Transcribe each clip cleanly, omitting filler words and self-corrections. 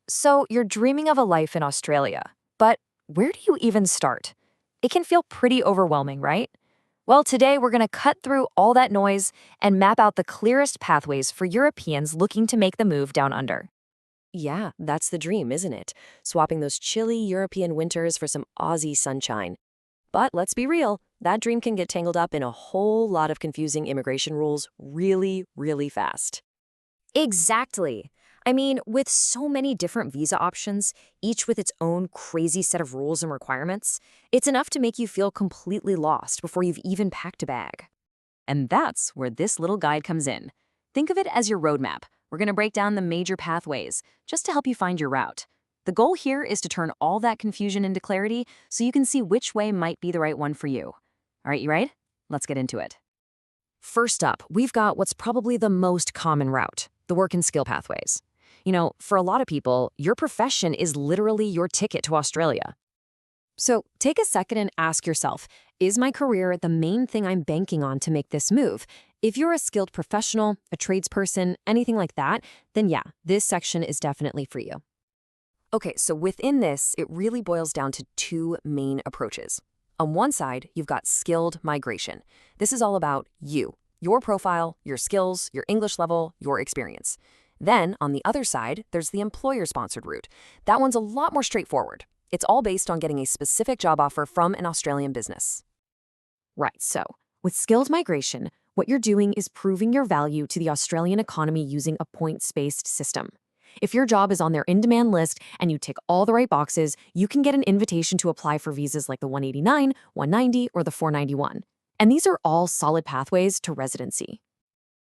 So you're dreaming of a life in Australia, but where do you even start? It can feel pretty overwhelming, right? Well, today we're going to cut through all that noise and map out the clearest pathways for Europeans looking to make the move down under. Yeah, that's the dream, isn't it? Swapping those chilly European winters for some Aussie sunshine. But let's be real, that dream can get tangled up in a whole lot of confusing immigration rules really, really fast. Exactly. I mean, with so many different visa options, each with its own crazy set of rules and requirements, it's enough to make you feel completely lost before you've even packed a bag. And that's where this little guide comes in. Think of it as your roadmap. We're going to break down the major pathways just to help you find your route. The goal here is to turn all that confusion into clarity so you can see which way might be the right one for you. All right, you ready? Let's get into it. First up, we've got what's probably the most common route, the work and skill pathways. You know, for a lot of people, your profession is literally your ticket to Australia. So take a second and ask yourself, is my career the main thing I'm banking on to make this move? If you're a skilled professional, a tradesperson, anything like that, then yeah, this section is definitely for you. Okay, so within this, it really boils down to two main approaches. On one side, you've got skilled migration. This is all about you, your profile, your skills, your English level, your experience. Then, on the other side, there's the employer-sponsored route. That one's a lot more straightforward. It's all based on getting a specific job offer from an Australian business. Right, so with skilled migration, what you're doing is proving your value to the Australian economy using a points-based system. If your job is on their in-demand list and you tick all the right boxes, you can get an invitation to apply for visas like the 189, 190, or the 491. And these are all solid pathways to residency.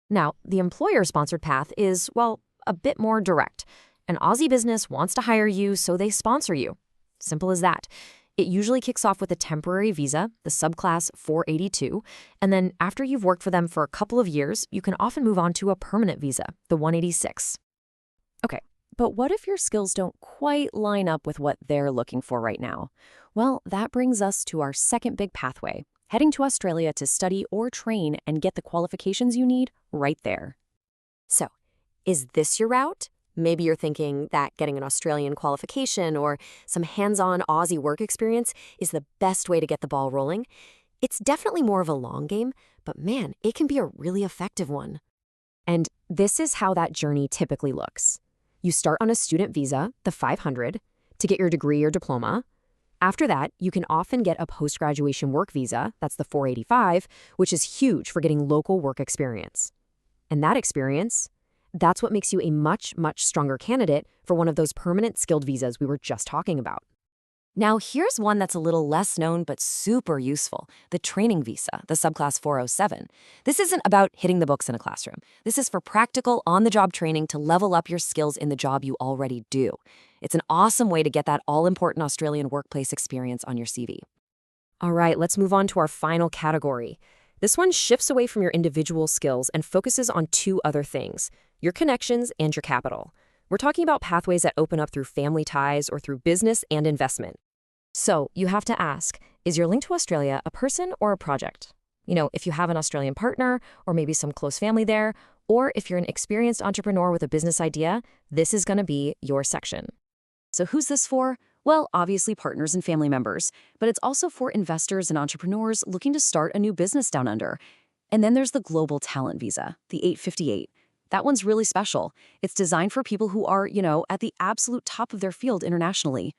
Now, the employer-sponsored path is, well, a bit more direct. An Aussie business wants to hire you, so they sponsor you. Simple as that. It usually kicks off with a temporary visa, the subclass 482, and then after you've worked for them for a couple of years, you can often move on to a permanent visa, the 186. Okay, but what if your skills don't quite line up with what they're looking for right now? Well, that brings us to our second big pathway, heading to Australia to study or train and get the qualifications you need right there. So, is this your route? Maybe you're thinking that getting an Australian qualification or some hands-on Aussie work experience is the best way to get the ball rolling. It's definitely more of a long game, but man, it can be a really effective one. And this is how that journey typically looks. You start on a student visa, the 500, to get your degree or diploma. After that, you can often get a post-graduation work visa, that's the 485, which is huge for getting local work experience. And that experience, that's what makes you a much, much stronger candidate for one of those permanent skilled visas we were just talking about. Now, here's one that's a little less known but super useful, the training visa, the subclass 407. This isn't about hitting the books in a classroom. This is for practical, on-the-job training to level up your skills in the job you already do. It's an awesome way to get that all-important Australian workplace experience on your CV. All right, let's move on to our final category. This one shifts away from your individual skills and focuses on two other things, your connections and your capital. We're talking about pathways that open up through family ties or through business and investment. So you have to ask, is your link to Australia a person or a project? You know, if you have an Australian partner or maybe some close family there, or if you're an experienced entrepreneur with a business idea, this is going to be your section. So who's this for? Well, obviously partners and family members, but it's also for investors and entrepreneurs looking to start a new business down under. And then there's the Global Talent Visa, the 858. That one's really special. It's designed for people who are, at the absolute top of their field internationally.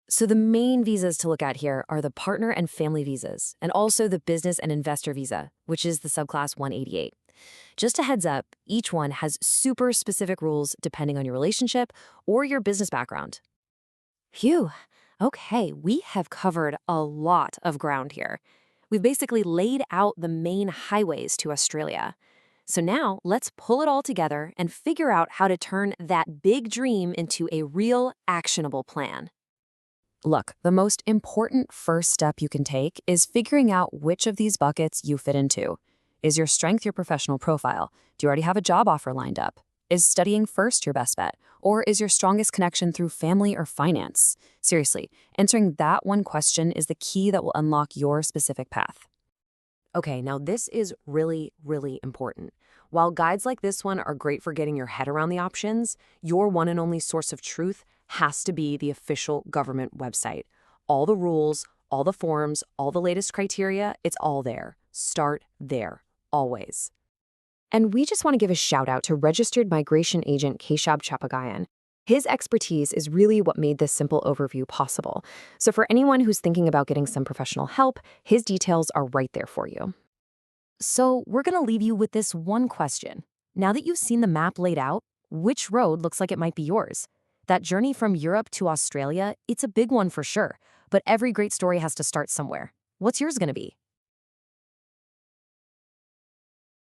So the main visas to look at here are the partner and family visas, and also the business and investor visa, which is the subclass 188. Just a heads up, each one has super specific rules depending on your relationship or your business background. Phew, okay, we have covered a lot of ground here. We've basically laid out the main highways to Australia. So now let's pull it all together and figure out how to turn that big dream into a real actionable plan. Look, the most important first step you can take is figuring out which of these buckets you fit into. Is your strength your professional profile? Do you already have a job offer lined up? Is studying first your best bet? Or is your strongest connection through family or finance? Seriously, answering that one question is the key that will unlock your specific path. Okay, now this is really, really important. While guides like this one are great for getting your head around the options, your one and only source of truth has to be the official government website. All the rules, all the forms, all the latest criteria, it's all there. Start there, always. And we just want to give a shout out to registered migration agent Keshab Chapagain. His expertise is really what made this simple overview possible. So for anyone who's thinking about getting some professional help, his details are right there for you. So we're going to leave you with this one question. Now that you've seen the map laid out, which road looks like it might be yours? That journey from Europe to Australia, it's a big one for sure, but every great story has to start somewhere. What's yours going to be?